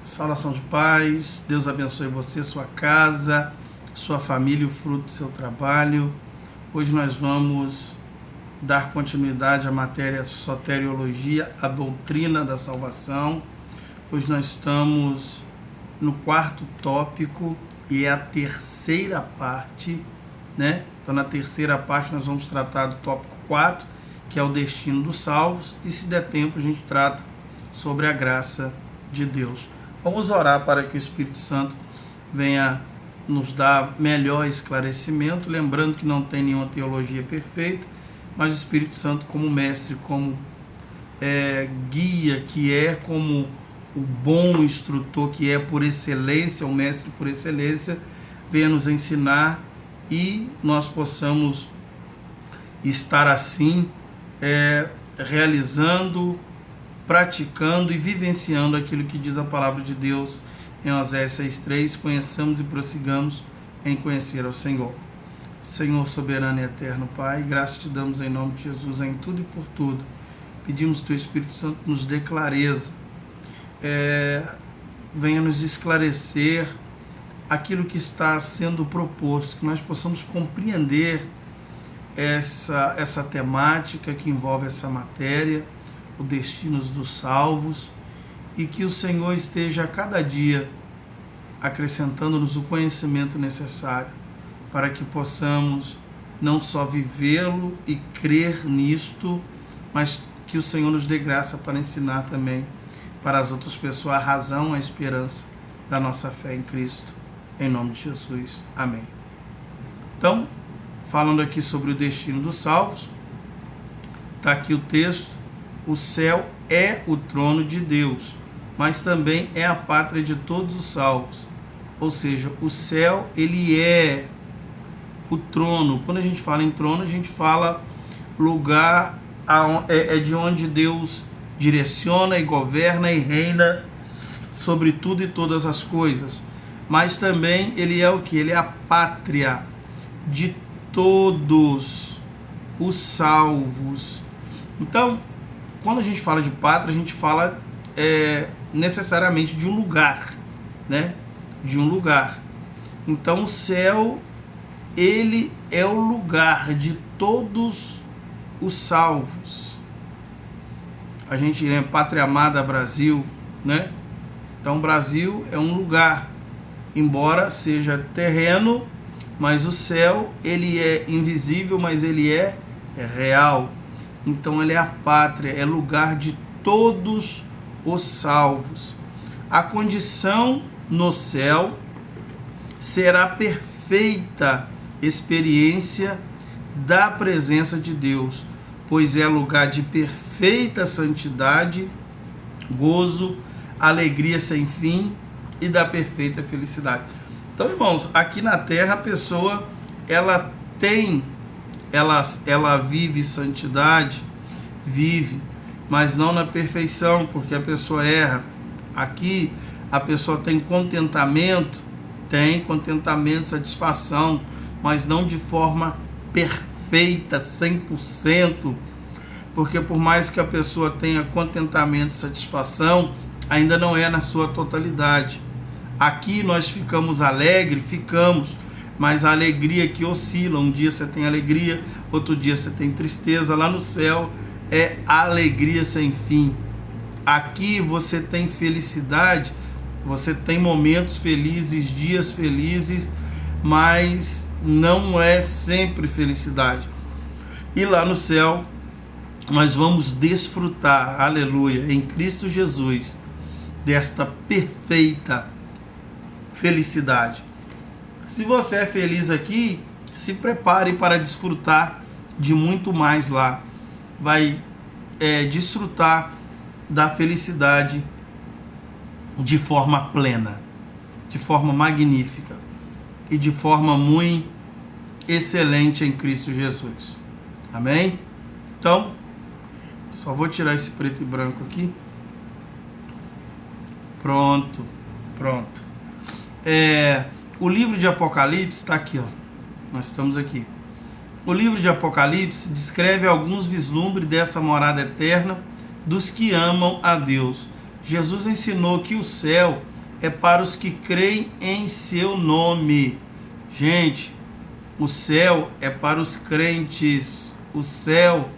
Saudação de paz, Deus abençoe você, sua casa, sua família, o fruto do seu trabalho. Hoje nós vamos dar continuidade à matéria Soteriologia, a doutrina da salvação. Hoje nós estamos no quarto tópico e é a terceira parte, né? Então na terceira parte nós vamos tratar do tópico 4, que é o destino dos salvos, e se der tempo a gente trata sobre a graça de Deus. Vamos orar para que o Espírito Santo venha nos dar melhor esclarecimento, lembrando que não tem nenhuma teologia perfeita, mas o Espírito Santo como mestre, como guia que é, como o bom instrutor que é por excelência, o mestre por excelência, venha nos ensinar e nós possamos estar assim, realizando, praticando e vivenciando aquilo que diz a palavra de Deus em Oséias 6,3, conheçamos e prossigamos em conhecer ao Senhor. Senhor soberano e eterno Pai, graças te damos em nome de Jesus em tudo e por tudo. Pedimos que o Espírito Santo nos dê clareza, venha nos esclarecer aquilo que está sendo proposto, que nós possamos compreender essa temática que envolve essa matéria, o destino dos salvos, e que o Senhor esteja a cada dia acrescentando-nos o conhecimento necessário para que possamos não só vivê-lo e crer nisto, mas que o Senhor nos dê graça para ensinar também para as outras pessoas a razão, a esperança da nossa fé em Cristo. Em nome de Jesus. Amém. Então, falando aqui sobre o destino dos salvos, está aqui o texto. O céu é o trono de Deus, mas também é a pátria de todos os salvos. Ou seja, o céu, ele é o trono. Quando a gente fala em trono, a gente fala lugar de onde Deus direciona e governa e reina sobre tudo e todas as coisas. Mas também ele é o que? Ele é a pátria de todos os salvos. Então, quando a gente fala de pátria, a gente fala necessariamente de um lugar, né? De um lugar. Então o céu, ele é o lugar de todos os salvos. A gente Pátria Amada Brasil, né? Então Brasil é um lugar, embora seja terreno, mas o céu, ele é invisível, mas ele é real. Então ele é a pátria, é lugar de todos os salvos. A condição no céu será perfeita experiência da presença de Deus, pois é lugar de perfeita santidade, gozo, alegria sem fim e da perfeita felicidade. Então, irmãos, aqui na terra a pessoa, ela vive santidade, vive, mas não na perfeição, porque a pessoa erra. Aqui a pessoa tem contentamento, satisfação, mas não de forma perfeita, 100%, porque por mais que a pessoa tenha contentamento e satisfação, ainda não é na sua totalidade. Aqui nós ficamos alegres, mas a alegria que oscila, um dia você tem alegria, outro dia você tem tristeza. Lá no céu é alegria sem fim. Aqui você tem felicidade, você tem momentos felizes, dias felizes, mas não é sempre felicidade. E lá no céu nós vamos desfrutar, aleluia, em Cristo Jesus, desta perfeita felicidade. Se você é feliz aqui, se prepare para desfrutar de muito mais lá. Vai desfrutar da felicidade de forma plena, de forma magnífica e de forma muito excelente em Cristo Jesus. Amém? Então, só vou tirar esse preto e branco aqui. Pronto. O livro de Apocalipse está aqui, ó. Nós estamos aqui. O livro de Apocalipse descreve alguns vislumbres dessa morada eterna dos que amam a Deus. Jesus ensinou que o céu é para os que creem em seu nome. Gente, o céu é para os crentes, o céu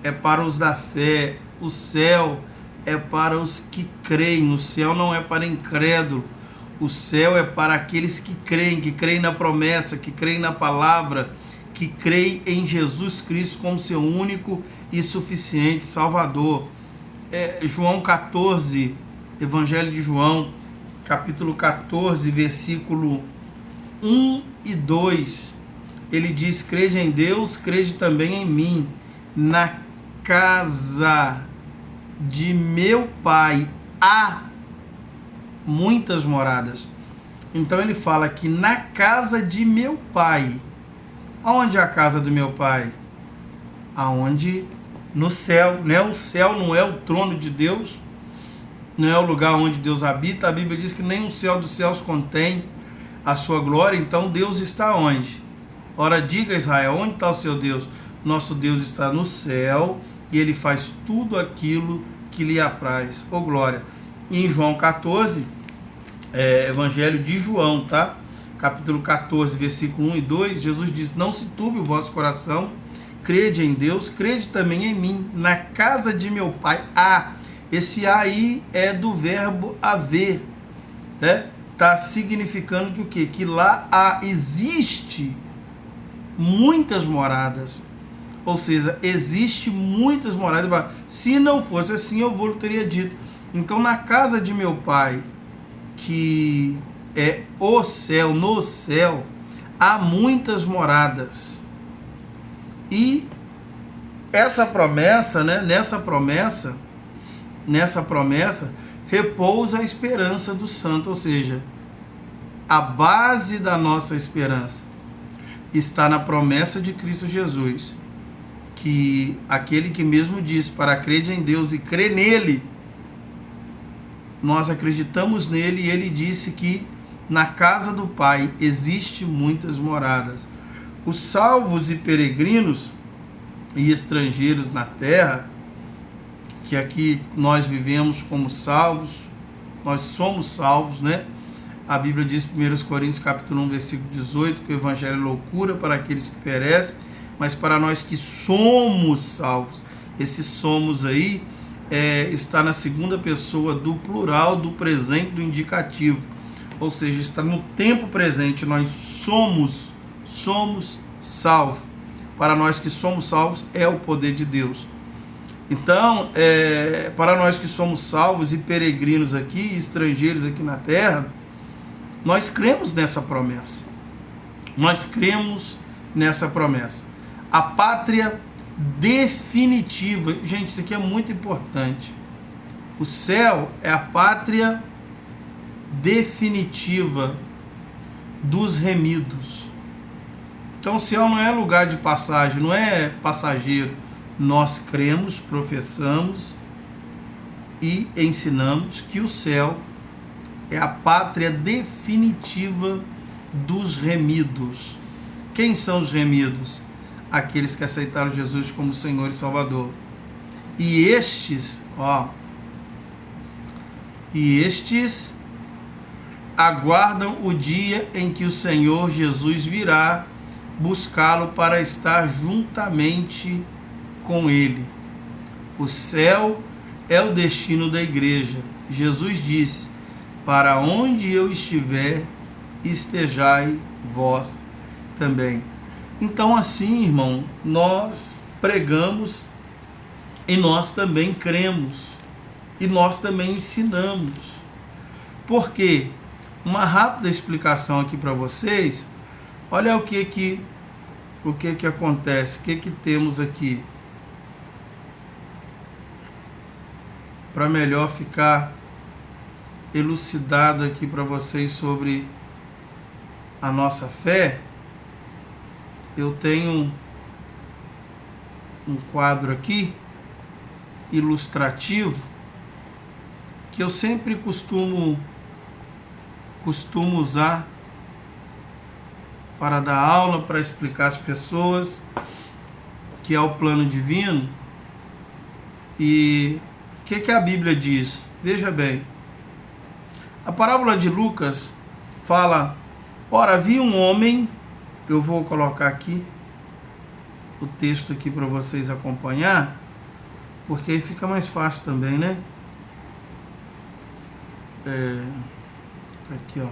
é para os da fé, o céu é para os que creem, o céu não é para incrédulo, o céu é para aqueles que creem na promessa, que creem na palavra, que creem em Jesus Cristo como seu único e suficiente Salvador. João 14, Evangelho de João, capítulo 14, versículo 1 e 2, ele diz: crede em Deus, crede também em mim. Na casa de meu pai há muitas moradas. Então ele fala que na casa de meu pai. Aonde é a casa do meu pai? Aonde? No céu, né? O céu não é o trono de Deus, não é o lugar onde Deus habita. A Bíblia diz que nem o céu dos céus contém a sua glória. Então Deus está onde? Ora, diga, Israel, onde está o seu Deus? Nosso Deus está no céu e ele faz tudo aquilo que lhe apraz. Ô glória! E em João 14, Evangelho de João, tá? Capítulo 14, versículo 1 e 2, Jesus diz: não se turbe o vosso coração, crede em Deus, crede também em mim. Na casa de meu pai há. Esse aí é do verbo haver, né? Tá significando que o quê? Que lá existe muitas moradas. Ou seja, existe muitas moradas. Se não fosse assim, eu teria dito. Então, na casa de meu pai, que é o céu, no céu, há muitas moradas. E essa promessa, né? Nessa promessa, repousa a esperança do santo. Ou seja, a base da nossa esperança está na promessa de Cristo Jesus, que aquele que mesmo diz para crer em Deus e crer nele, nós acreditamos nele, e ele disse que na casa do Pai existe muitas moradas. Os salvos e peregrinos e estrangeiros na terra, que aqui nós vivemos como salvos, nós somos salvos, né? A Bíblia diz em 1 Coríntios capítulo 1, versículo 18, que o evangelho é loucura para aqueles que perecem, mas para nós que somos salvos. Esse somos aí está na segunda pessoa do plural, do presente, do indicativo. Ou seja, está no tempo presente. Nós somos salvos. Para nós que somos salvos, é o poder de Deus. Então, para nós que somos salvos e peregrinos aqui, estrangeiros aqui na terra, nós cremos nessa promessa. Nós cremos nessa promessa. A pátria definitiva. Gente, isso aqui é muito importante. O céu é a pátria definitiva dos remidos. Então o céu não é lugar de passagem, não é passageiro. Nós cremos, professamos e ensinamos que o céu é a pátria definitiva dos remidos. Quem são os remidos? Aqueles que aceitaram Jesus como Senhor e Salvador. E estes aguardam o dia em que o Senhor Jesus virá buscá-lo para estar juntamente com ele. O céu é o destino da igreja. Jesus disse: para onde eu estiver, estejai vós também. Então, assim, irmão, nós pregamos e nós também cremos e nós também ensinamos. Por quê? Uma rápida explicação aqui para vocês. Olha o que acontece, o que temos aqui, para melhor ficar elucidado aqui para vocês sobre a nossa fé. Eu tenho um quadro aqui ilustrativo que eu sempre costumo usar para dar aula, para explicar às pessoas, que é o plano divino. E o que a Bíblia diz? Veja bem, A parábola de Lucas fala, ora, havia um homem, eu vou colocar aqui o texto aqui para vocês acompanhar, porque aí fica mais fácil também, né? Aqui, ó.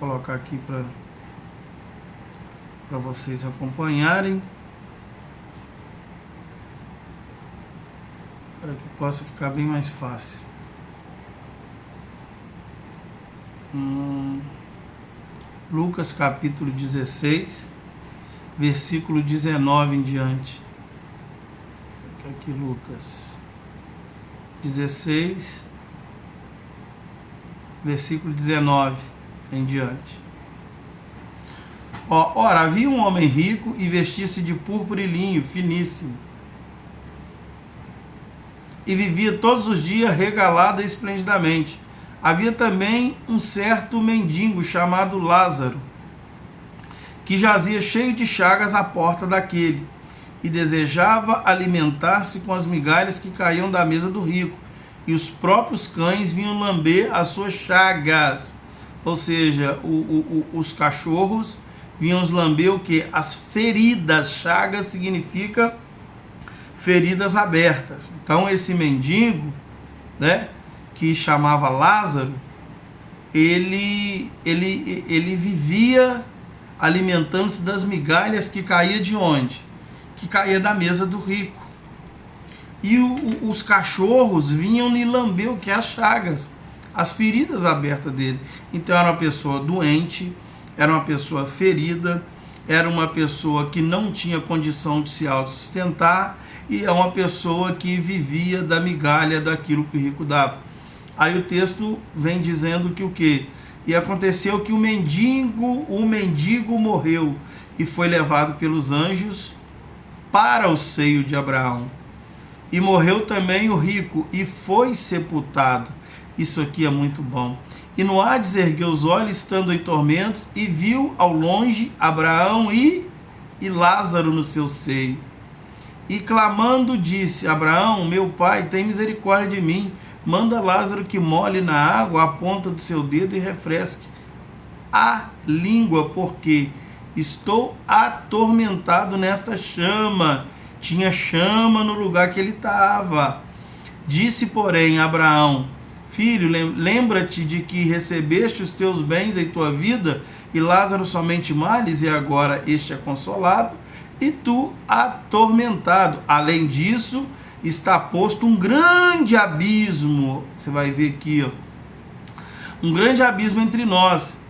Vou colocar aqui para vocês acompanharem, para que possa ficar bem mais fácil. Lucas capítulo 16, versículo 19 em diante. Aqui Lucas 16, versículo 19 em diante. Ora, havia um homem rico e vestia-se de púrpura e linho finíssimo, e vivia todos os dias regalado esplendidamente. Havia também um certo mendigo chamado Lázaro, que jazia cheio de chagas à porta daquele, e desejava alimentar-se com as migalhas que caíam da mesa do rico, e os próprios cães vinham lamber as suas chagas. Ou seja, os cachorros vinham lamber o que? As feridas. Chagas significa feridas abertas. Então esse mendigo, né, que chamava Lázaro, ele vivia alimentando-se das migalhas que caía de onde? Que caía da mesa do rico. E os cachorros vinham lhe lamber o que? As chagas, as feridas abertas dele. Então era uma pessoa doente, era uma pessoa ferida, era uma pessoa que não tinha condição de se autossustentar, e é uma pessoa que vivia da migalha daquilo que o rico dava. Aí o texto vem dizendo que o quê? E aconteceu que o mendigo morreu e foi levado pelos anjos para o seio de Abraão. E morreu também o rico e foi sepultado. Isso aqui é muito bom. E no Hades ergueu os olhos, estando em tormentos, e viu ao longe Abraão e Lázaro no seu seio. E clamando disse: Abraão, meu pai, tem misericórdia de mim. Manda Lázaro que molhe na água a ponta do seu dedo e refresque a língua, porque estou atormentado nesta chama. Tinha chama no lugar que ele estava. Disse, porém, Abraão: Filho, lembra-te de que recebeste os teus bens em tua vida, e Lázaro somente males, e agora este é consolado, e tu atormentado. Além disso, está posto um grande abismo. Você vai ver aqui, ó, um grande abismo entre nós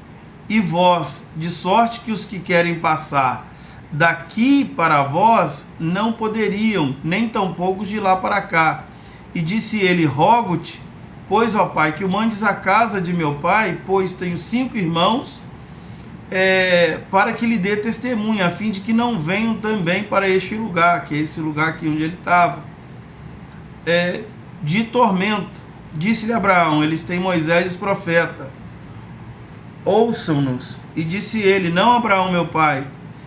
e vós, de sorte que os que querem passar daqui para vós não poderiam, nem tampouco de lá para cá. E disse ele: Rogo-te, pois, ó Pai, que o mandes à casa de meu pai, pois tenho 5 irmãos, para que lhe dê testemunho, a fim de que não venham também para este lugar, que é esse lugar aqui onde ele estava, de tormento. Disse-lhe Abraão: eles têm Moisés e profeta, ouçam-nos. E disse ele: Não, Abraão, meu pai,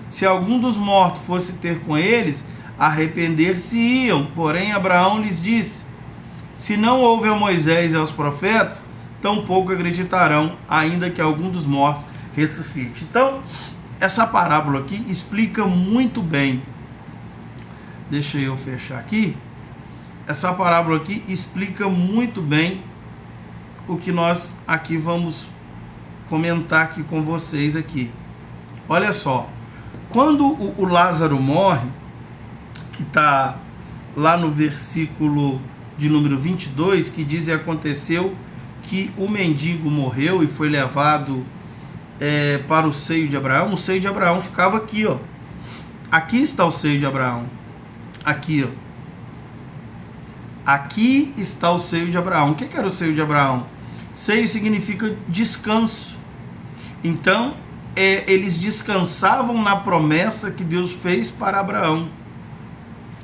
se algum dos mortos fosse ter com eles, arrepender-se-iam. Porém Abraão lhes disse: Se não houve a Moisés e aos profetas, tampouco acreditarão, ainda que algum dos mortos ressuscite. Então, essa parábola aqui explica muito bem. Deixa eu fechar aqui. Essa parábola aqui explica muito bem o que nós aqui vamos comentar aqui com vocês aqui. Olha só, quando o Lázaro morre, que está lá no versículo de número 22, que diz: e aconteceu que o mendigo morreu e foi levado para o seio de Abraão. O seio de Abraão ficava aqui, ó. Aqui está o seio de Abraão. Aqui, ó. Aqui está o seio de Abraão. O que era o seio de Abraão? Seio significa descanso. Então, eles descansavam na promessa que Deus fez para Abraão.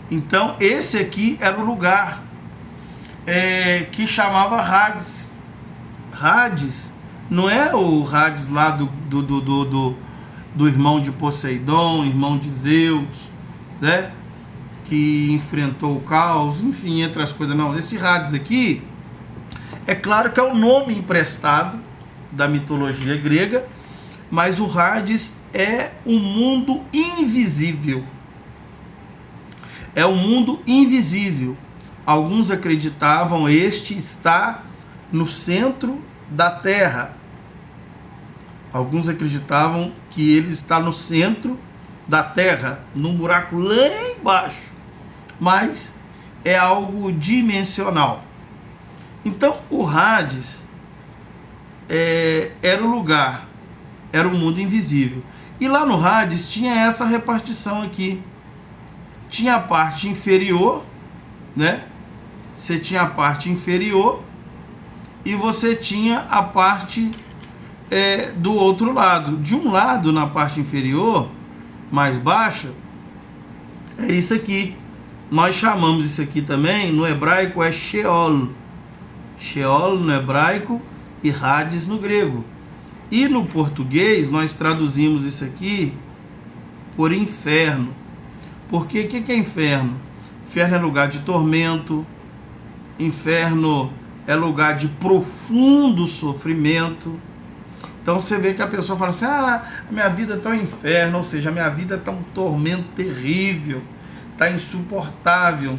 Então, esse aqui era o lugar que chamava Hades. Hades não é o Hades lá do irmão de Poseidon, irmão de Zeus, né? Que enfrentou o caos, enfim, entre as coisas. Não, esse Hades aqui É claro que é o nome emprestado da mitologia grega, mas o Hades é o mundo invisível. É o mundo invisível. Alguns acreditavam este está no centro da Terra. Alguns acreditavam que ele está no centro da Terra, num buraco lá embaixo. Mas é algo dimensional. Então o Hades era o lugar, era o mundo invisível. E lá no Hades tinha essa repartição aqui. Tinha a parte inferior, né? Você tinha a parte inferior e você tinha a parte do outro lado. De um lado, na parte inferior, mais baixa, era isso aqui. Nós chamamos isso aqui também, no hebraico é Sheol. Sheol no hebraico e Hades no grego. E no português nós traduzimos isso aqui por inferno. Porque o que é inferno? Inferno é lugar de tormento, inferno é lugar de profundo sofrimento. Então você vê que a pessoa fala assim, a minha vida está um inferno, ou seja, a minha vida está um tormento terrível, está insuportável.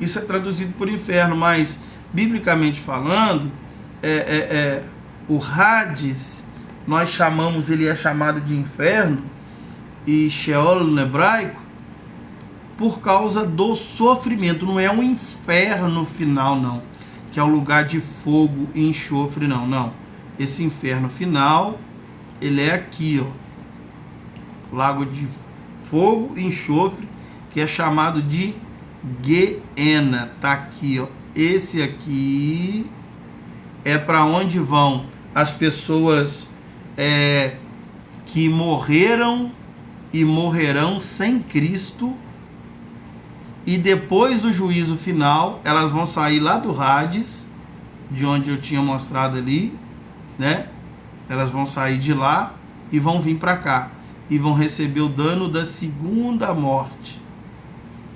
Isso é traduzido por inferno, mas biblicamente falando, o Hades, nós chamamos, ele é chamado de inferno, e Sheol no hebraico, por causa do sofrimento. Não é um inferno final, não, que é o lugar de fogo e enxofre, não. Esse inferno final, ele é aqui, ó, lago de fogo e enxofre, que é chamado de Gehenna. Tá aqui, ó. Esse aqui é para onde vão as pessoas que morreram e morrerão sem Cristo, e depois do juízo final elas vão sair lá do Hades, de onde eu tinha mostrado ali, né? Elas vão sair de lá e vão vir para cá e vão receber o dano da segunda morte,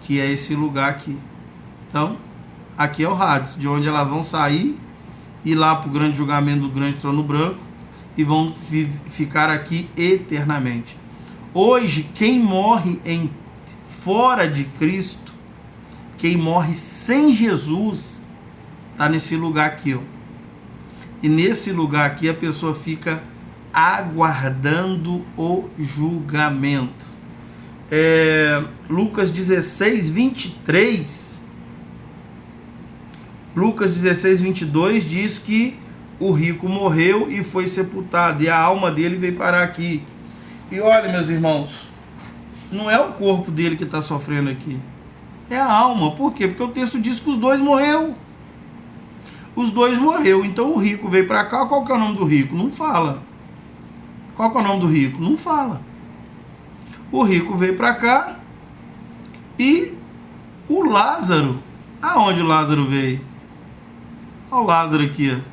que é esse lugar aqui. Então, aqui é o Hades, de onde elas vão sair e lá para o grande julgamento do grande trono branco e vão ficar aqui eternamente. Hoje, quem morre fora de Cristo, quem morre sem Jesus, está nesse lugar aqui, ó. E nesse lugar aqui a pessoa fica aguardando o julgamento. Lucas 16, 23. Lucas 16, 22 diz que o rico morreu e foi sepultado, e a alma dele veio parar aqui. E olha, meus irmãos, não é o corpo dele que está sofrendo aqui, é a alma. Por quê? Porque o texto diz que os dois morreu. Os dois morreu. Então o rico veio para cá. Qual que é o nome do rico? Não fala. Qual que é o nome do rico? Não fala. O rico veio para cá e o Lázaro, aonde o Lázaro veio? Olha o Lázaro aqui, ó.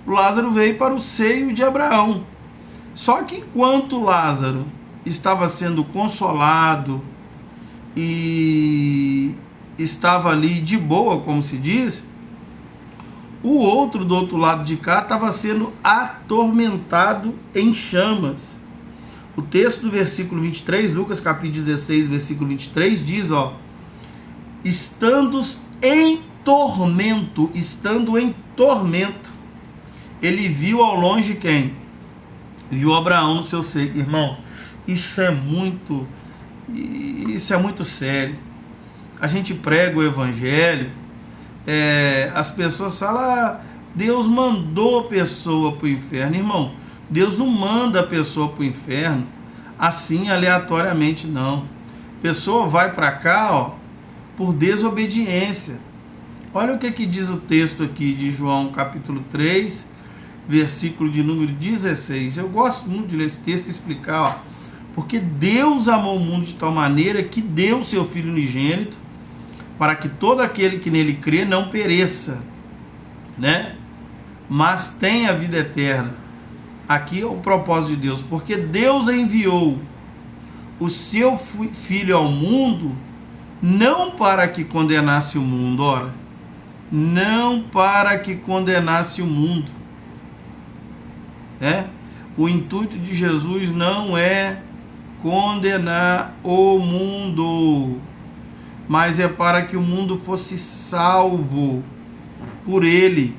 O Lázaro veio para o seio de Abraão. Só que enquanto Lázaro estava sendo consolado e estava ali de boa, como se diz, o outro do outro lado de cá estava sendo atormentado em chamas. O texto do versículo 23, Lucas capítulo 16, versículo 23, diz, ó, estando em tormento, ele viu ao longe quem? Viu Abraão no seu seio. Irmão, isso é muito sério. A gente prega o evangelho, as pessoas falam, Deus mandou a pessoa para o inferno. Irmão, Deus não manda a pessoa para o inferno assim aleatoriamente, não. A pessoa vai para cá, ó, por desobediência. Olha o que diz o texto aqui de João capítulo 3, versículo de número 16. Eu gosto muito de ler esse texto e explicar, ó, porque Deus amou o mundo de tal maneira que deu o seu Filho unigênito, para que todo aquele que nele crê não pereça, né? Mas tenha a vida eterna. Aqui é o propósito de Deus, porque Deus enviou o seu Filho ao mundo, não para que condenasse o mundo, ora, não para que condenasse o mundo. O intuito de Jesus não é condenar o mundo, mas é para que o mundo fosse salvo por ele.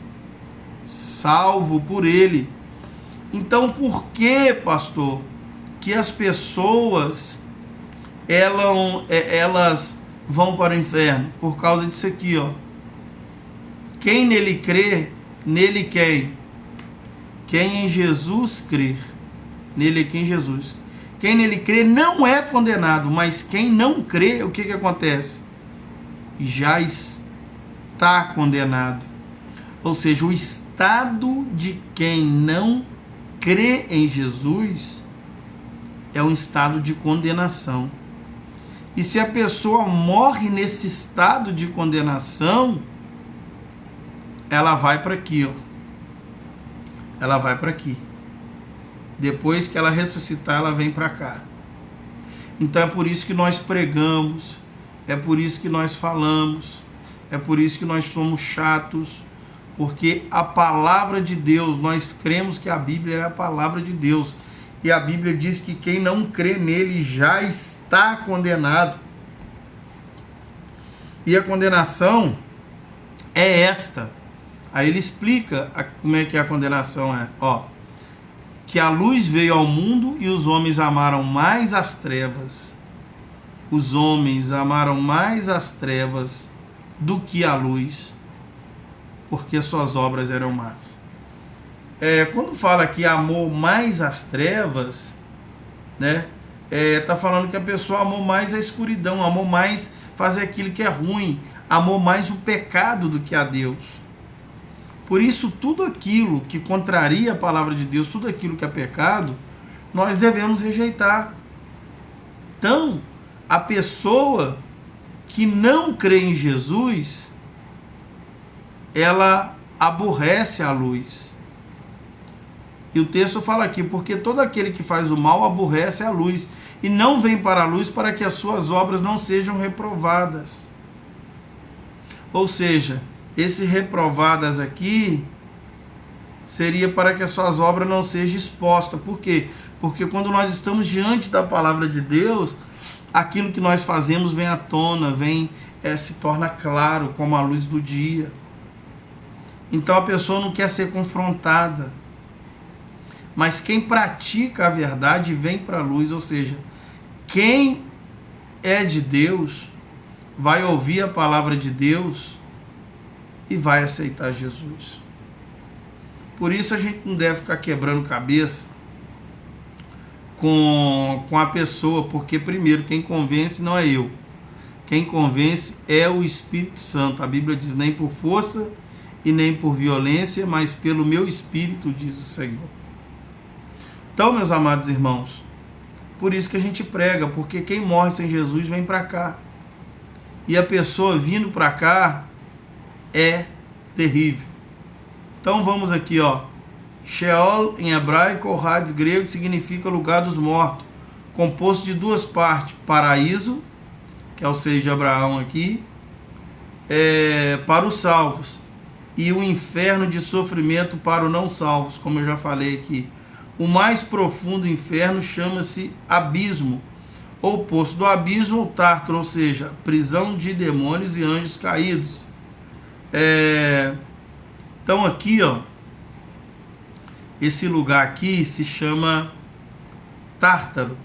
Salvo por ele. Então, por que, pastor, que as pessoas elas vão para o inferno? Por causa disso aqui, ó. Quem nele crê, nele quem? Quem em Jesus crer. Nele aqui em Jesus. Quem nele crê não é condenado, mas quem não crê, o que acontece? Já está condenado. Ou seja, o estado de quem não crê em Jesus é um estado de condenação. E se a pessoa morre nesse estado de condenação, ela vai para aqui, ó. Ela vai para aqui. Depois que ela ressuscitar, ela vem para cá. Então é por isso que nós pregamos, é por isso que nós falamos, é por isso que nós somos chatos, porque a palavra de Deus, nós cremos que a Bíblia é a palavra de Deus. E a Bíblia diz que quem não crê nele já está condenado. E a condenação é esta. Aí ele explica como é que a condenação é. Que a luz veio ao mundo e os homens amaram mais as trevas. Os homens amaram mais as trevas do que a luz, porque suas obras eram más. Quando fala que amou mais as trevas, tá falando que a pessoa amou mais a escuridão, amou mais fazer aquilo que é ruim, amou mais o pecado do que a Deus. Por isso, tudo aquilo que contraria a palavra de Deus, tudo aquilo que é pecado, nós devemos rejeitar. Então, a pessoa que não crê em Jesus, ela aborrece a luz. E o texto fala aqui, porque todo aquele que faz o mal aborrece a luz, e não vem para a luz para que as suas obras não sejam reprovadas. Ou seja, esse reprovadas aqui seria para que as suas obras não sejam expostas. Por quê? Porque quando nós estamos diante da palavra de Deus, aquilo que nós fazemos vem à tona, se torna claro como a luz do dia. Então a pessoa não quer ser confrontada. Mas quem pratica a verdade vem para a luz, ou seja, quem é de Deus vai ouvir a palavra de Deus e vai aceitar Jesus. Por isso a gente não deve ficar quebrando cabeça com a pessoa, porque primeiro quem convence não é eu. Quem convence é o Espírito Santo. A Bíblia diz: nem por força e nem por violência, mas pelo meu Espírito, diz o Senhor. Então, meus amados irmãos, por isso que a gente prega, porque quem morre sem Jesus vem para cá. E a pessoa vindo para cá é terrível. Então vamos aqui, Sheol em hebraico ou Hades grego significa lugar dos mortos, composto de duas partes: paraíso, que é o seio de Abraão aqui, para os salvos, e o inferno de sofrimento para os não salvos, como eu já falei aqui. O mais profundo inferno chama-se abismo, ou poço do abismo, ou tártaro, ou seja, prisão de demônios e anjos caídos. Então aqui, esse lugar aqui se chama Tártaro.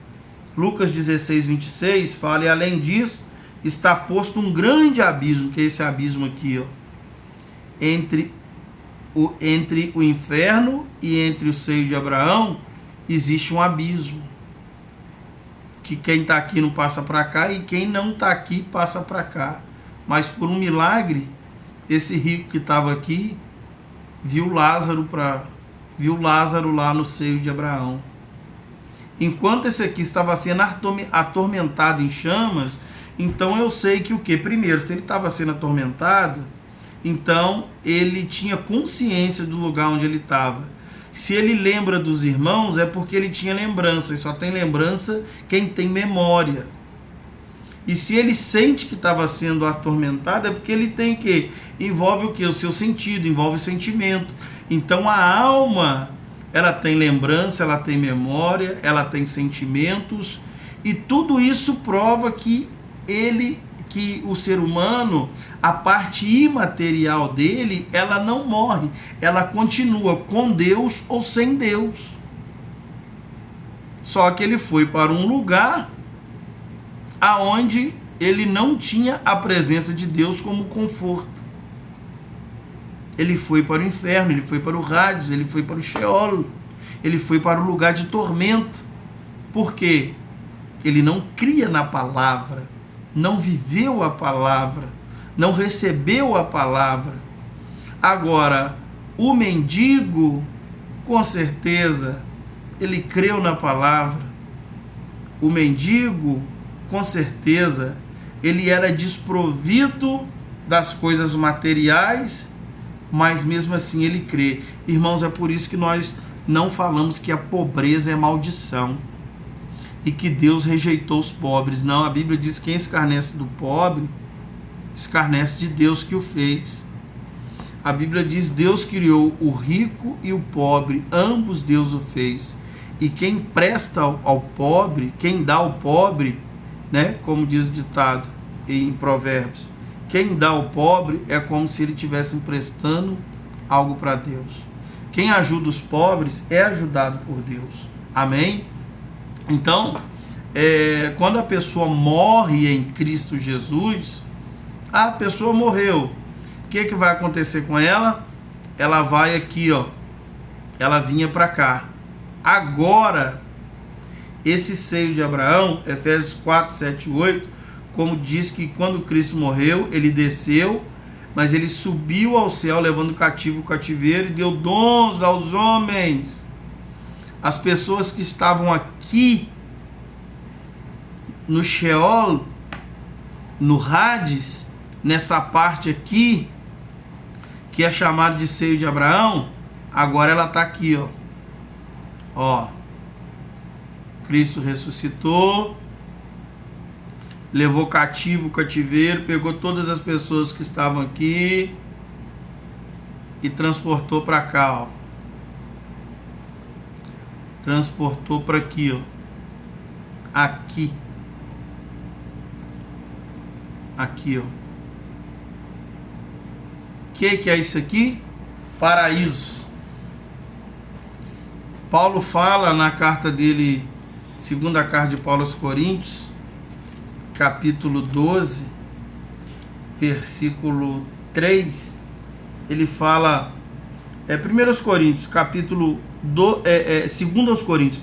Lucas 16, 26 fala: e além disso, está posto um grande abismo, que é esse abismo aqui, entre o inferno e entre o seio de Abraão, existe um abismo. Que quem está aqui não passa para cá, e quem não está aqui passa para cá. Mas por um milagre, esse rico que estava aqui viu Lázaro lá no seio de Abraão. Enquanto esse aqui estava sendo atormentado em chamas, então eu sei que o quê? Primeiro, se ele estava sendo atormentado, então ele tinha consciência do lugar onde ele estava. Se ele lembra dos irmãos, é porque ele tinha lembrança, e só tem lembrança quem tem memória. E se ele sente que estava sendo atormentado, é porque ele tem que envolve o que? O seu sentido, envolve o sentimento. Então a alma, ela tem lembrança, ela tem memória, ela tem sentimentos, e tudo isso prova que o ser humano, a parte imaterial dele, ela não morre, ela continua com Deus ou sem Deus. Só que ele foi para um lugar aonde ele não tinha a presença de Deus como conforto. Ele foi para o inferno, ele foi para o Hades, ele foi para o Sheol, ele foi para o lugar de tormento. Por quê? Ele não cria na palavra, não viveu a palavra, não recebeu a palavra. Agora, o mendigo, com certeza, ele creu na palavra. O mendigo, com certeza, ele era desprovido das coisas materiais, mas mesmo assim ele crê. Irmãos, é por isso que nós não falamos que a pobreza é maldição e que Deus rejeitou os pobres. Não, a Bíblia diz que quem escarnece do pobre, escarnece de Deus que o fez. A Bíblia diz: Deus criou o rico e o pobre, ambos Deus o fez. E quem presta ao pobre, quem dá ao pobre, né, como diz o ditado em Provérbios, quem dá ao pobre é como se ele estivesse emprestando algo para Deus. Quem ajuda os pobres é ajudado por Deus. Amém? Então, quando a pessoa morre em Cristo Jesus, a pessoa morreu. O que vai acontecer com ela? Ela vai aqui, ó. Ela vinha para cá. Agora, esse seio de Abraão, Efésios 4, 7 e 8, como diz que quando Cristo morreu, ele desceu, mas ele subiu ao céu, levando cativo o cativeiro, e deu dons aos homens. As pessoas que estavam aqui no Sheol, no Hades, nessa parte aqui, que é chamado de seio de Abraão, agora ela está aqui, ó. Cristo ressuscitou, levou cativo o cativeiro, pegou todas as pessoas que estavam aqui e transportou para cá, ó. Transportou para aqui, ó. Aqui. Aqui, ó. O que é isso aqui? Paraíso. Paulo fala na carta dele, segunda carta de Paulo aos Coríntios, capítulo 12, versículo 3, ele fala, 1 Coríntios, capítulo 2 Coríntios,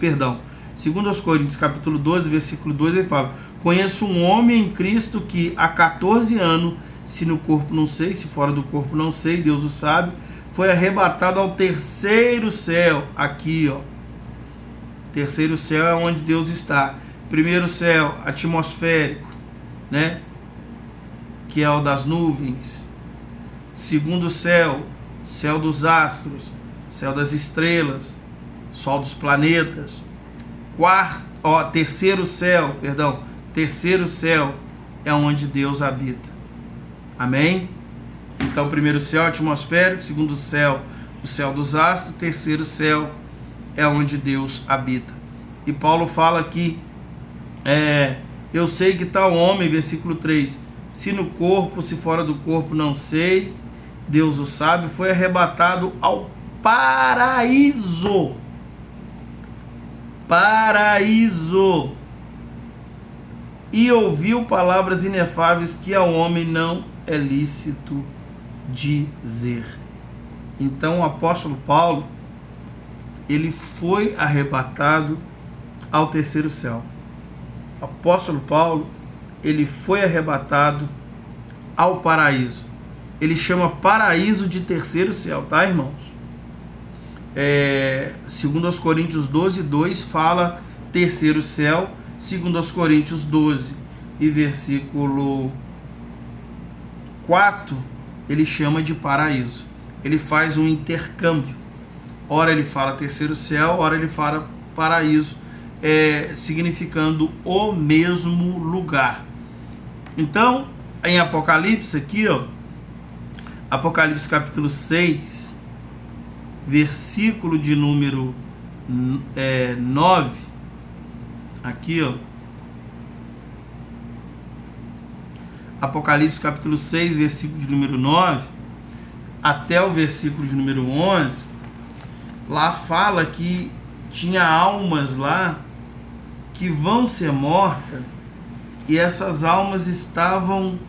2 Coríntios, capítulo 12, versículo 2, ele fala: conheço um homem em Cristo que há 14 anos, se no corpo não sei, se fora do corpo não sei, Deus o sabe, foi arrebatado ao terceiro céu. Aqui, ó. Terceiro céu é onde Deus está. Primeiro céu, atmosférico, né? Que é o das nuvens. Segundo céu, céu dos astros, céu das estrelas, sol dos planetas. Terceiro céu é onde Deus habita. Amém? Então, primeiro céu atmosférico, segundo céu, o céu dos astros, terceiro céu é onde Deus habita. E Paulo fala aqui, eu sei que tal homem, versículo 3, se no corpo, se fora do corpo, não sei, Deus o sabe, foi arrebatado ao paraíso. Paraíso. E ouviu palavras inefáveis que ao homem não é lícito dizer. Então o apóstolo Paulo, ele foi arrebatado ao terceiro céu. O apóstolo Paulo, ele foi arrebatado ao paraíso. Ele chama paraíso de terceiro céu, tá, irmãos? Segundo aos Coríntios 12, 2 fala terceiro céu. Segundo aos Coríntios 12 e versículo 4, ele chama de paraíso. Ele faz um intercâmbio. Ora ele fala terceiro céu, ora ele fala paraíso, significando o mesmo lugar. Então, em Apocalipse aqui, ó, Apocalipse capítulo 6, versículo de número 9, aqui, ó, Apocalipse capítulo 6, versículo de número 9, até o versículo de número 11, lá fala que tinha almas lá que vão ser mortas, e essas almas estavam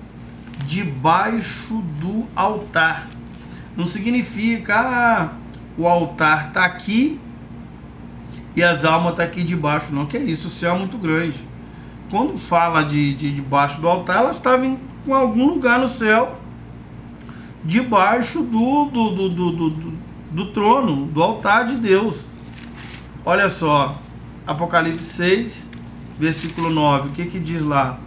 debaixo do altar. Não significa, o altar está aqui e as almas estão aqui debaixo, não, que é isso, o céu é muito grande. Quando fala de debaixo do altar, elas estavam em algum lugar no céu, debaixo do trono, do altar de Deus. Olha só, Apocalipse 6, versículo 9, o que diz lá?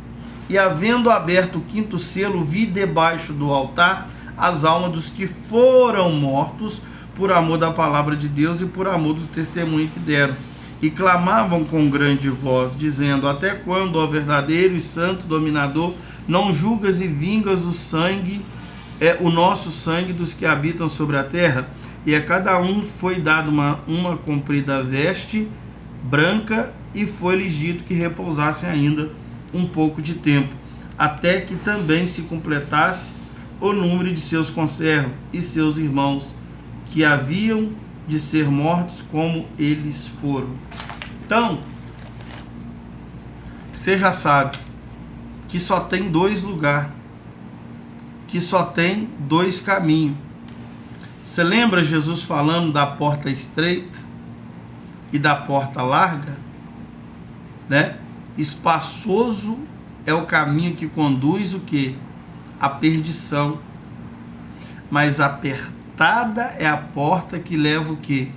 E havendo aberto o quinto selo, vi debaixo do altar as almas dos que foram mortos por amor da palavra de Deus e por amor do testemunho que deram. E clamavam com grande voz, dizendo: até quando, ó verdadeiro e santo dominador, não julgas e vingas o sangue, o nosso sangue dos que habitam sobre a terra? E a cada um foi dado uma comprida veste branca, e foi-lhes dito que repousassem ainda um pouco de tempo, até que também se completasse o número de seus conservos e seus irmãos, que haviam de ser mortos como eles foram. Então, você já sabe que só tem dois lugares, que só tem dois caminhos. Você lembra Jesus falando da porta estreita e da porta larga, né? Espaçoso é o caminho que conduz o quê? A perdição. Mas apertada é a porta que leva o quê?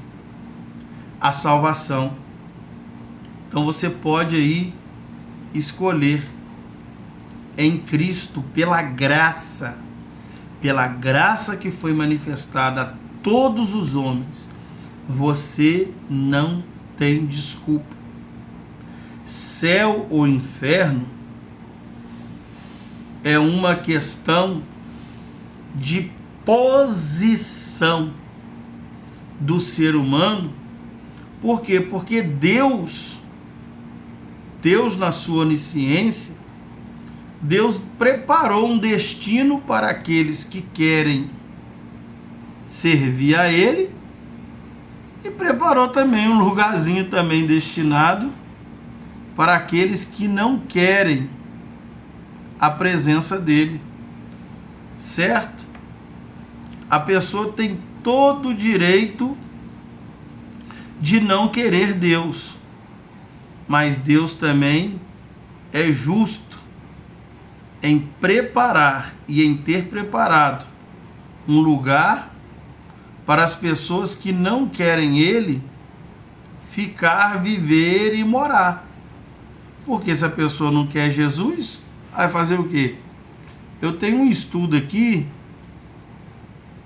A salvação. Então você pode aí escolher em Cristo, pela graça que foi manifestada a todos os homens. Você não tem desculpa. Céu ou inferno é uma questão de posição do ser humano. Por quê? Porque Deus na sua onisciência, Deus preparou um destino para aqueles que querem servir a Ele, e preparou também um lugarzinho também destinado para aqueles que não querem a presença dele, certo? A pessoa tem todo o direito de não querer Deus, mas Deus também é justo em preparar e em ter preparado um lugar para as pessoas que não querem Ele ficar, viver e morar. Porque se a pessoa não quer Jesus, vai fazer o quê? Eu tenho um estudo aqui,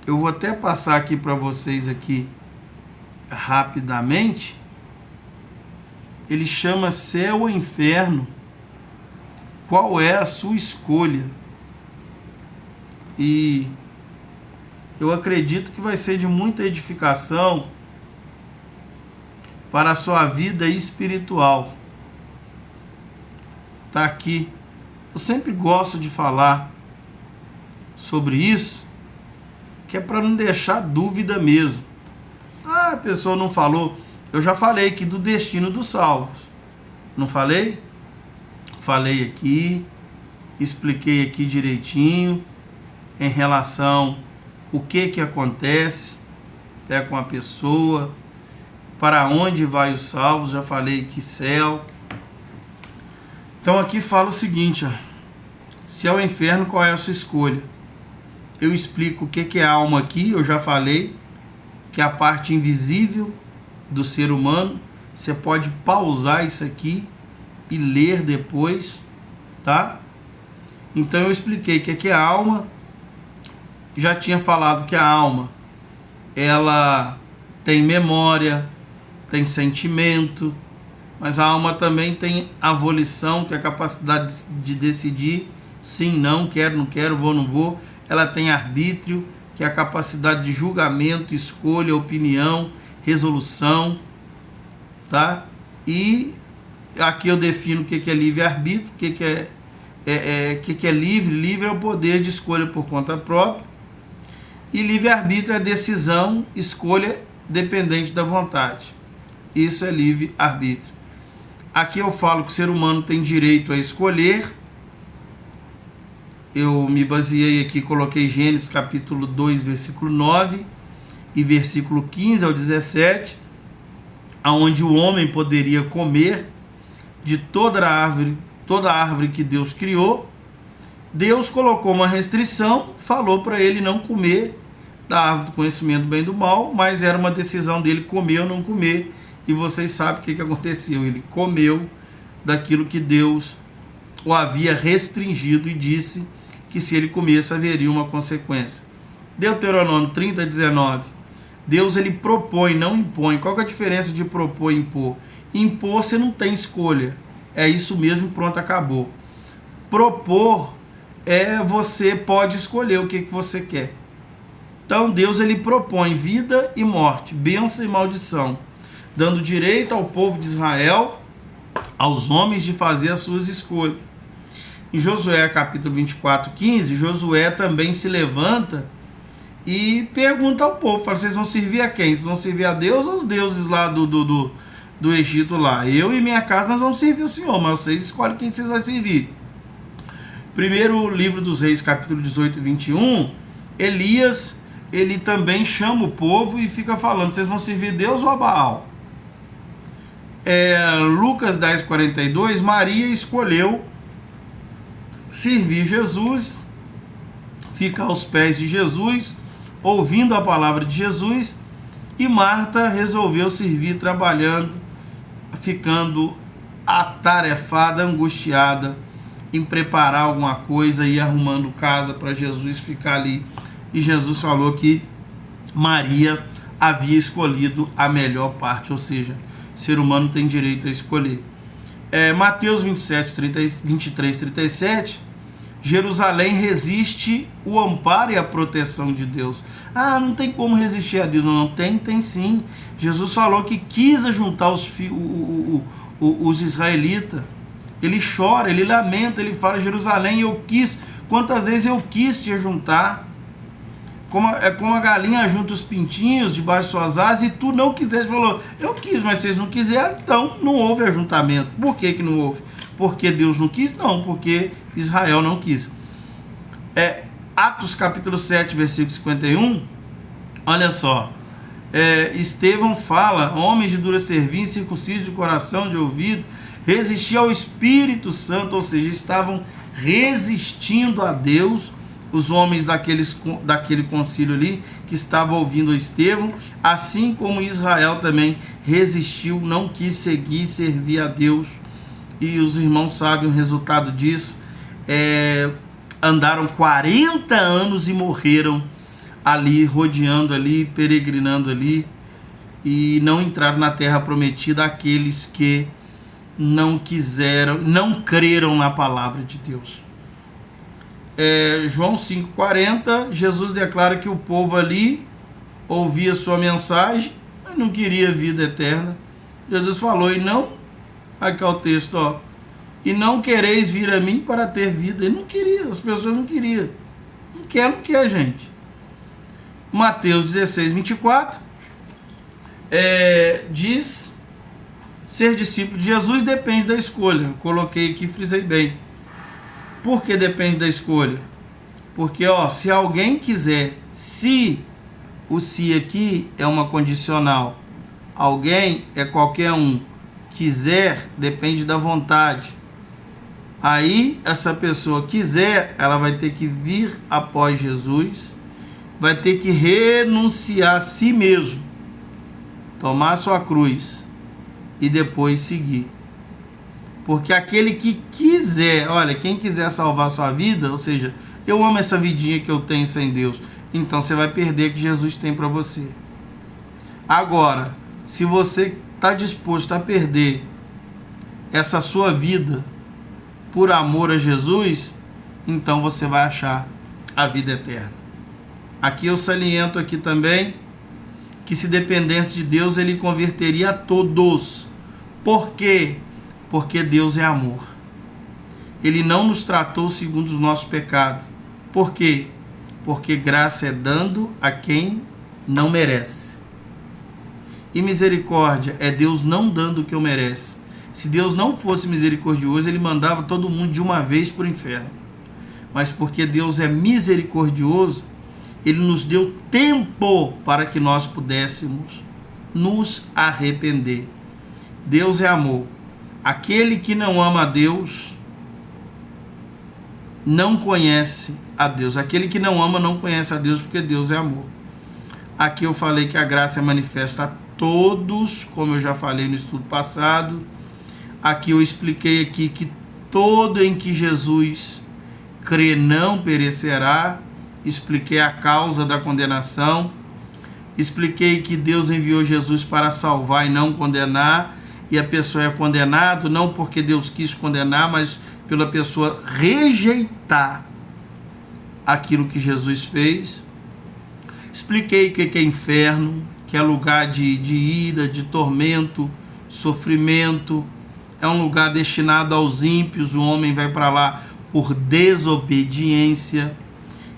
eu vou até passar aqui para vocês aqui rapidamente. Ele chama Céu ou Inferno. Qual é a sua escolha? E eu acredito que vai ser de muita edificação para a sua vida espiritual. Tá aqui. Eu sempre gosto de falar sobre isso, que é para não deixar dúvida mesmo. Ah, a pessoa não falou. Eu já falei aqui do destino dos salvos. Não falei? Falei aqui, expliquei aqui direitinho em relação o que acontece até com a pessoa, para onde vai os salvos. Já falei que céu. Então aqui fala o seguinte, ó: céu ou inferno, qual é a sua escolha? Eu explico o que é alma aqui. Eu já falei que é a parte invisível do ser humano. Você pode pausar isso aqui e ler depois, tá? Então eu expliquei o que é a alma. Já tinha falado que a alma, ela tem memória, tem sentimento, mas a alma também tem a volição, que é a capacidade de decidir sim, não, quero, não quero, vou, não vou. Ela tem arbítrio, que é a capacidade de julgamento, escolha, opinião, resolução, tá? E aqui eu defino o que é livre-arbítrio, o que é livre. Livre é o poder de escolha por conta própria. E livre-arbítrio é decisão, escolha dependente da vontade. Isso é livre-arbítrio. Aqui eu falo que o ser humano tem direito a escolher. Eu me baseei aqui, coloquei Gênesis capítulo 2, versículo 9 e versículo 15 ao 17, onde o homem poderia comer de toda a árvore que Deus criou. Deus colocou uma restrição, falou para ele não comer da árvore do conhecimento do bem e do mal, mas era uma decisão dele comer ou não comer, e vocês sabem o que aconteceu. Ele comeu daquilo que Deus o havia restringido e disse que se ele comesse haveria uma consequência. Deuteronômio 30, 19. Deus ele propõe, não impõe. Qual que é a diferença de propor e impor? Impor você não tem escolha. É isso mesmo, pronto, acabou. Propor é você pode escolher o que você quer. Então Deus ele propõe vida e morte, bênção e maldição, dando direito ao povo de Israel, aos homens, de fazer as suas escolhas. Em Josué capítulo 24, 15, Josué também se levanta e pergunta ao povo, fala, vocês vão servir a quem? Vocês vão servir a Deus ou os deuses lá do Egito lá? Eu e minha casa nós vamos servir o Senhor, mas vocês escolhem quem vocês vão servir. Primeiro livro dos Reis, capítulo 18 e 21, Elias, ele também chama o povo e fica falando, vocês vão servir Deus ou a Baal? Lucas 10, 42, Maria escolheu servir Jesus, fica aos pés de Jesus, ouvindo a palavra de Jesus, e Marta resolveu servir trabalhando, ficando atarefada, angustiada em preparar alguma coisa e arrumando casa para Jesus ficar ali. E Jesus falou que Maria havia escolhido a melhor parte, ou seja, o ser humano tem direito a escolher. Mateus 27, 23, 37, Jerusalém resiste o amparo e a proteção de Deus. Não tem como resistir a Deus. Não, tem sim. Jesus falou que quis ajuntar os israelitas. Ele chora, ele lamenta, ele fala, Jerusalém, eu quis, quantas vezes eu quis te ajuntar, como a galinha ajunta os pintinhos debaixo de suas asas, e tu não quiseste. Ele falou, eu quis, mas vocês não quiseram, então não houve ajuntamento. Por que não houve? Porque Deus não quis? Não, porque Israel não quis. Atos capítulo 7, versículo 51, olha só, Estevão fala, homens de dura serviço, circuncisos de coração, de ouvido, resistir ao Espírito Santo, ou seja, estavam resistindo a Deus, os homens daquele concílio ali, que estavam ouvindo Estevão, assim como Israel também resistiu, não quis seguir, servir a Deus, e os irmãos sabem o resultado disso. Andaram 40 anos e morreram ali, rodeando ali, peregrinando ali, e não entraram na terra prometida aqueles que não quiseram, não creram na palavra de Deus. João 5,40, Jesus declara que o povo ali ouvia sua mensagem, mas não queria vida eterna. Jesus falou, e não, aqui é o texto, ó, e não quereis vir a mim para ter vida. Ele não queria, as pessoas não queriam. Não quer, gente. Mateus 16, 24, diz, ser discípulo de Jesus depende da escolha. Eu coloquei aqui, frisei bem. Por que depende da escolha? Porque, se alguém quiser, o se aqui é uma condicional, alguém é qualquer um, quiser depende da vontade. Aí, essa pessoa quiser, ela vai ter que vir após Jesus, vai ter que renunciar a si mesmo, tomar sua cruz e depois seguir. Porque aquele que quiser, olha, quem quiser salvar sua vida, ou seja, eu amo essa vidinha que eu tenho sem Deus, então você vai perder o que Jesus tem para você. Agora, se você está disposto a perder essa sua vida por amor a Jesus, então você vai achar a vida eterna. Aqui eu saliento aqui também que se dependesse de Deus, ele converteria a todos. Por quê? Porque Deus é amor. Ele não nos tratou segundo os nossos pecados. Por quê? Porque graça é dando a quem não merece. E misericórdia é Deus não dando o que eu merece. Se Deus não fosse misericordioso, ele mandava todo mundo de uma vez para o inferno. Mas porque Deus é misericordioso, ele nos deu tempo para que nós pudéssemos nos arrepender. Deus é amor. Aquele que não ama a Deus não conhece a Deus. Aquele que não ama não conhece a Deus, porque Deus é amor. Aqui eu falei que a graça é manifesta a todos, como eu já falei no estudo passado. Aqui eu expliquei aqui que todo em que Jesus crê não perecerá. Expliquei a causa da condenação. Expliquei que Deus enviou Jesus para salvar e não condenar. E a pessoa é condenada não porque Deus quis condenar, mas pela pessoa rejeitar aquilo que Jesus fez. Expliquei o que é inferno, que é lugar de ira, de tormento, sofrimento. É um lugar destinado aos ímpios, o homem vai para lá por desobediência.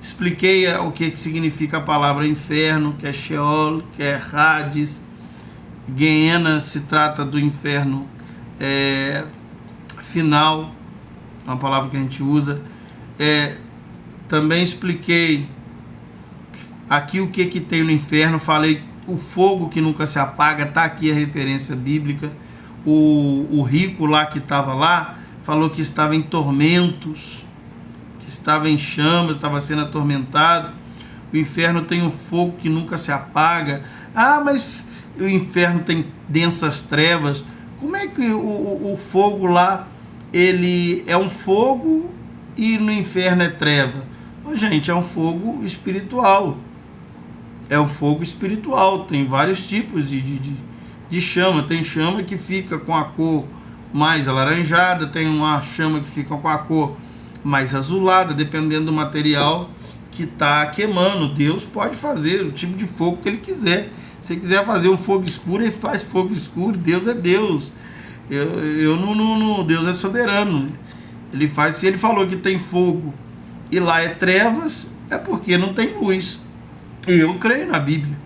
Expliquei o que significa a palavra inferno, que é Sheol, que é Hades. Guiena se trata do inferno final, uma palavra que a gente usa. Também expliquei aqui o que tem no inferno. Falei o fogo que nunca se apaga, está aqui a referência bíblica. O rico lá que estava lá falou que estava em tormentos, que estava em chamas, estava sendo atormentado. O inferno tem um fogo que nunca se apaga. Ah, mas o inferno tem densas trevas. Como é que o fogo lá, ele é um fogo e no inferno é treva? Oh, gente, é um fogo espiritual. É um fogo espiritual. Tem vários tipos de chama. Tem chama que fica com a cor mais alaranjada, tem uma chama que fica com a cor mais azulada, dependendo do material que está queimando. Deus pode fazer o tipo de fogo que ele quiser. Se ele quiser fazer um fogo escuro, ele faz fogo escuro. Deus é Deus. Deus é soberano. Ele faz. Se ele falou que tem fogo e lá é trevas, é porque não tem luz. Eu creio na Bíblia.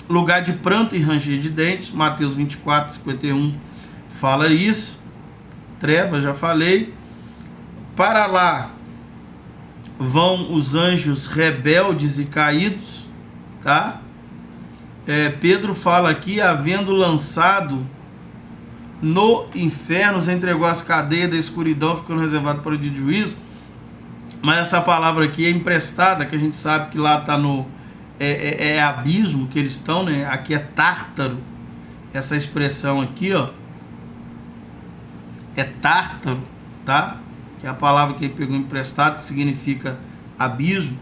Lugar de pranto e ranger de dentes, Mateus 24, 51 fala isso. Trevas, já falei. Para lá vão os anjos rebeldes e caídos, tá? Pedro fala aqui, havendo lançado no inferno, se entregou às cadeias da escuridão, ficando reservado para o dia de juízo. Mas essa palavra aqui é emprestada, que a gente sabe que lá está no abismo que eles estão, né? Aqui é tártaro. Essa expressão aqui, ó, é tártaro, tá? Que é a palavra que ele pegou emprestado, que significa abismo.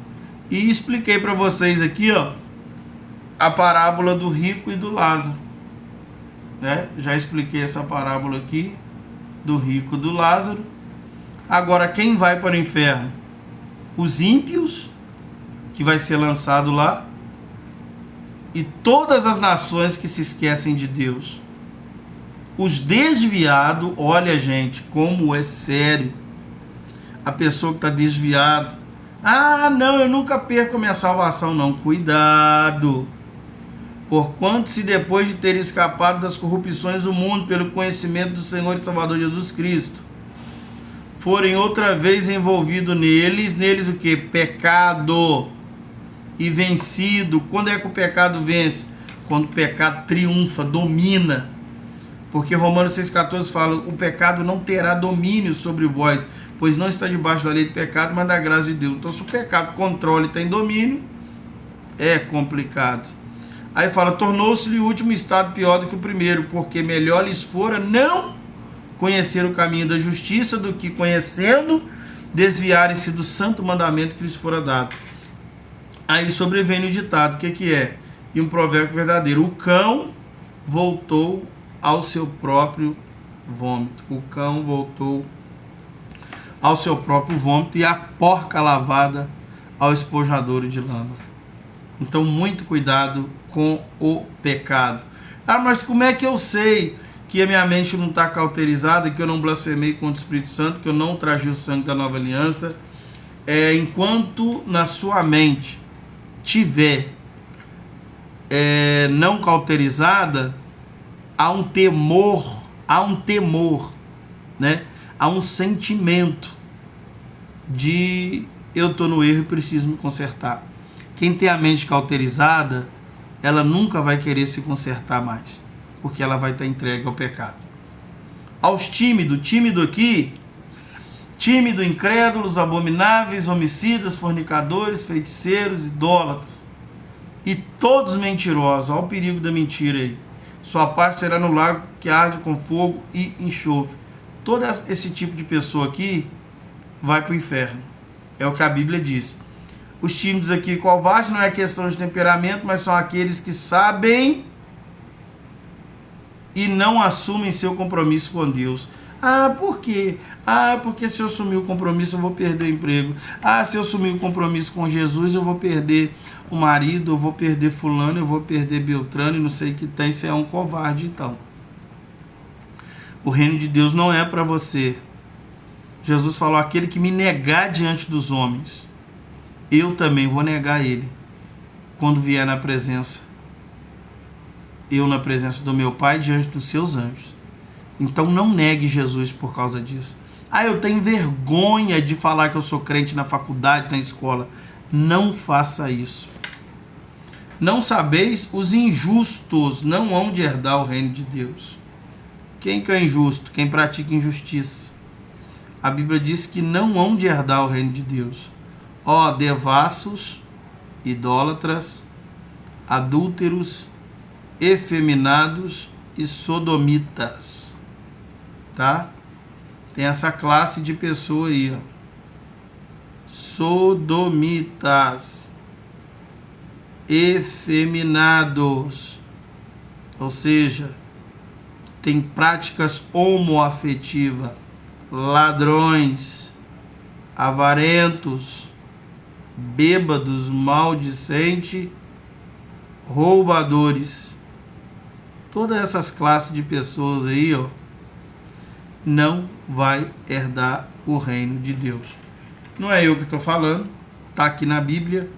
E expliquei para vocês aqui, ó, a parábola do rico e do Lázaro, né? Já expliquei essa parábola aqui do rico e do Lázaro. Agora, quem vai para o inferno? Os ímpios, que vai ser lançado lá, e todas as nações que se esquecem de Deus. Os desviados, olha, gente, como é sério. A pessoa que está desviado, ah, não, eu nunca perco a minha salvação. Não, cuidado. Porquanto, se depois de ter escapado das corrupções do mundo pelo conhecimento do Senhor e Salvador Jesus Cristo, forem outra vez envolvidos neles o que? Pecado, e vencido. Quando é que o pecado vence? Quando o pecado triunfa, domina. Porque Romanos 6,14 fala, o pecado não terá domínio sobre vós, pois não está debaixo da lei do pecado, mas da graça de Deus. Então, se o pecado controla e tem domínio, é complicado. Aí fala, tornou-se-lhe o último estado pior do que o primeiro, porque melhor lhes fora não conhecer o caminho da justiça do que, conhecendo, desviarem-se do santo mandamento que lhes fora dado. Aí sobrevém o ditado, o que é? E um provérbio verdadeiro, o cão voltou ao seu próprio vômito. O cão voltou ao seu próprio vômito, e a porca lavada ao esponjador de lama. Então, muito cuidado com o pecado. Ah, mas como é que eu sei que a minha mente não está cauterizada, que eu não blasfemei contra o Espírito Santo, que eu não tragi o sangue da nova aliança? Enquanto na sua mente tiver não cauterizada, há um temor, né? Há um sentimento de eu estou no erro e preciso me consertar. Quem tem a mente cauterizada, ela nunca vai querer se consertar mais, porque ela vai estar entregue ao pecado. Aos tímido aqui, tímido, incrédulos, abomináveis, homicidas, fornicadores, feiticeiros, idólatras, e todos mentirosos. Olha o perigo da mentira aí. Sua parte será no lago que arde com fogo e enxofre. Todo esse tipo de pessoa aqui vai para o inferno. É o que a Bíblia diz. Os tímidos aqui, covardes, não é questão de temperamento, mas são aqueles que sabem e não assumem seu compromisso com Deus. Ah, por quê? Ah, porque se eu assumir o compromisso eu vou perder o emprego. Ah, se eu assumir o compromisso com Jesus eu vou perder o marido, eu vou perder fulano, eu vou perder Beltrano e não sei o que tem. Você é um covarde então. O reino de Deus não é para você. Jesus falou, aquele que me negar diante dos homens, eu também vou negar ele quando vier na presença. Eu na presença do meu Pai diante dos seus anjos. Então não negue Jesus por causa disso. Ah, eu tenho vergonha de falar que eu sou crente na faculdade, na escola. Não faça isso. Não sabeis, os injustos não hão de herdar o reino de Deus. Quem que é injusto? Quem pratica injustiça. A Bíblia diz que não hão de herdar o reino de Deus. Ó, devassos, idólatras, adúlteros, efeminados e sodomitas. Tá? Tem essa classe de pessoa aí, ó. Sodomitas, efeminados, ou seja, tem práticas homoafetivas, ladrões, avarentos, bêbados, maldicentes, roubadores. Todas essas classes de pessoas aí, ó, não vai herdar o reino de Deus. Não é eu que estou falando, está aqui na Bíblia,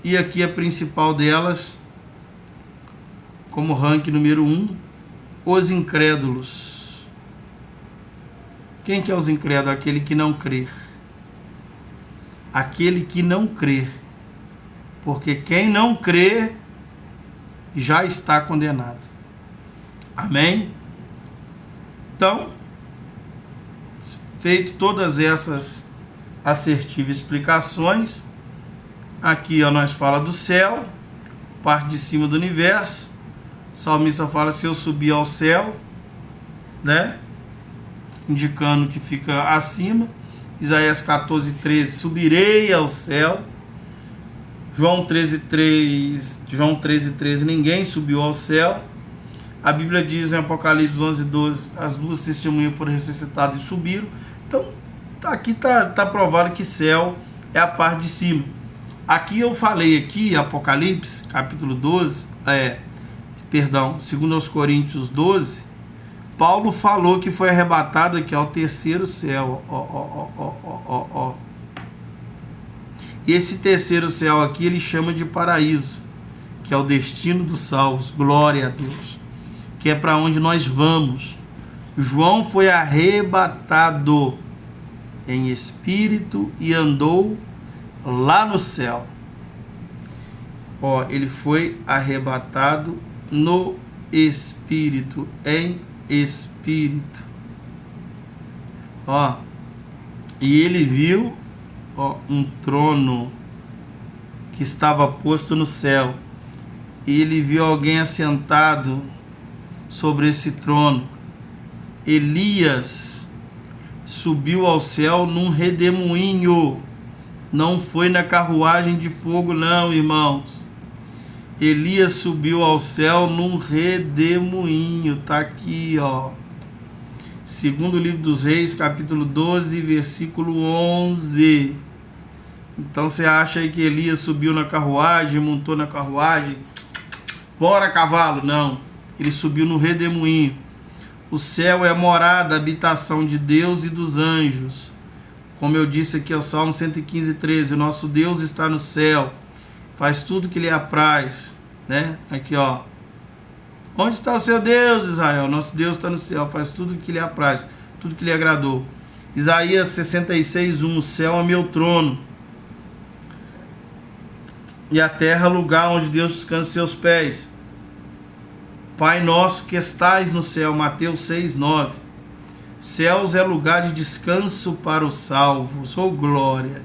e aqui a principal delas, como ranking número 1, os incrédulos. Quem que é os incrédulos? Aquele que não crê. Aquele que não crê. Porque quem não crê já está condenado. Amém? Então, feito todas essas assertivas explicações, aqui ó, nós fala do céu, parte de cima do universo. O salmista fala, se eu subir ao céu, né? Indicando que fica acima. Isaías 14:13, subirei ao céu. João 13:13, ninguém subiu ao céu. A Bíblia diz em Apocalipse 11:12, as duas testemunhas foram ressuscitadas e subiram. Então, aqui tá provado que céu é a parte de cima. Aqui eu falei aqui, Apocalipse, capítulo 12, 2 Coríntios 12, Paulo falou que foi arrebatado aqui ao terceiro céu. E esse terceiro céu aqui ele chama de paraíso, que é o destino dos salvos. Glória a Deus. Que é para onde nós vamos. João foi arrebatado em espírito e andou lá no céu. Ó, ele foi arrebatado no espírito, em espírito. Ó, e ele viu, ó, um trono que estava posto no céu. E ele viu alguém assentado sobre esse trono. Elias subiu ao céu num redemoinho. Não foi na carruagem de fogo, não, irmãos. Elias subiu ao céu num redemoinho. Tá aqui, ó. Segundo livro dos Reis, capítulo 12, versículo 11. Então você acha aí que Elias subiu na carruagem, montou na carruagem? Bora, cavalo! Não, ele subiu no redemoinho. O céu é a morada, a habitação de Deus e dos anjos. Como eu disse aqui, o Salmo 115, 13. O nosso Deus está no céu, faz tudo que lhe apraz, né? Aqui, ó. Onde está o seu Deus, Israel? Nosso Deus está no céu, faz tudo que lhe apraz, tudo que lhe agradou. Isaías 66, 1. O céu é meu trono, e a terra lugar onde Deus descansa seus pés. Pai nosso que estais no céu. Mateus 6, 9. Céus é lugar de descanso para os salvos. Oh, glória!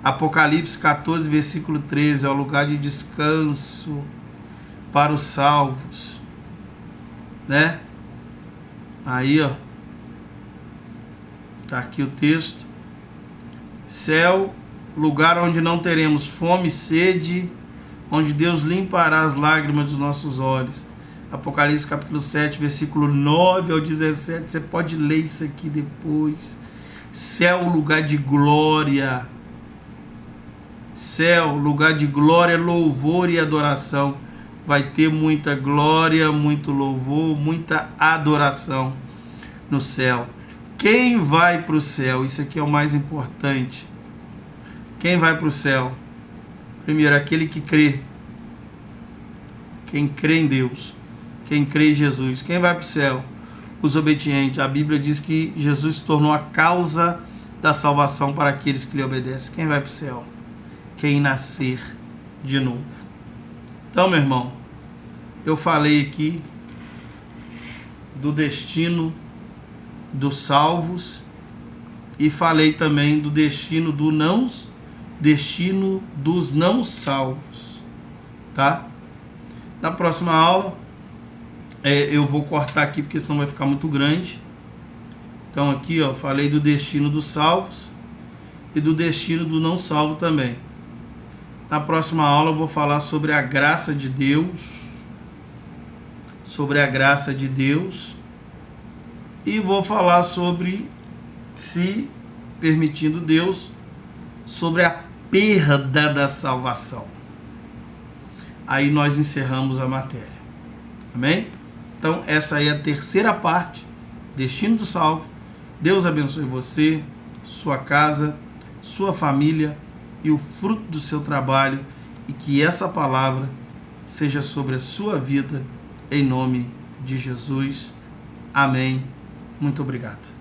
Apocalipse 14, versículo 13. É o lugar de descanso para os salvos, né? Aí, ó, tá aqui o texto. Céu, lugar onde não teremos fome e sede, onde Deus limpará as lágrimas dos nossos olhos. Apocalipse capítulo 7, versículo 9 ao 17. Você pode ler isso aqui depois. Céu, lugar de glória. Céu, lugar de glória, louvor e adoração. Vai ter muita glória, muito louvor, muita adoração no céu. Quem vai para o céu? Isso aqui é o mais importante. Quem vai para o céu? Primeiro, aquele que crê. Quem crê em Deus. Quem crê em Jesus. Quem vai para o céu? Os obedientes. A Bíblia diz que Jesus se tornou a causa da salvação para aqueles que lhe obedecem. Quem vai para o céu? Quem nascer de novo. Então, meu irmão, eu falei aqui do destino dos salvos e falei também do destino dos não salvos, tá? Na próxima aula eu vou cortar aqui porque senão vai ficar muito grande. Então aqui, ó, falei do destino dos salvos e do destino do não salvo também. Na próxima aula eu vou falar sobre a graça de Deus, e vou falar sobre, se permitindo Deus, sobre a perda da salvação. Aí nós encerramos a matéria. Amém? Então essa aí é a terceira parte, destino do salvo. Deus abençoe você, sua casa, sua família e o fruto do seu trabalho, e que essa palavra seja sobre a sua vida, em nome de Jesus. Amém. Muito obrigado.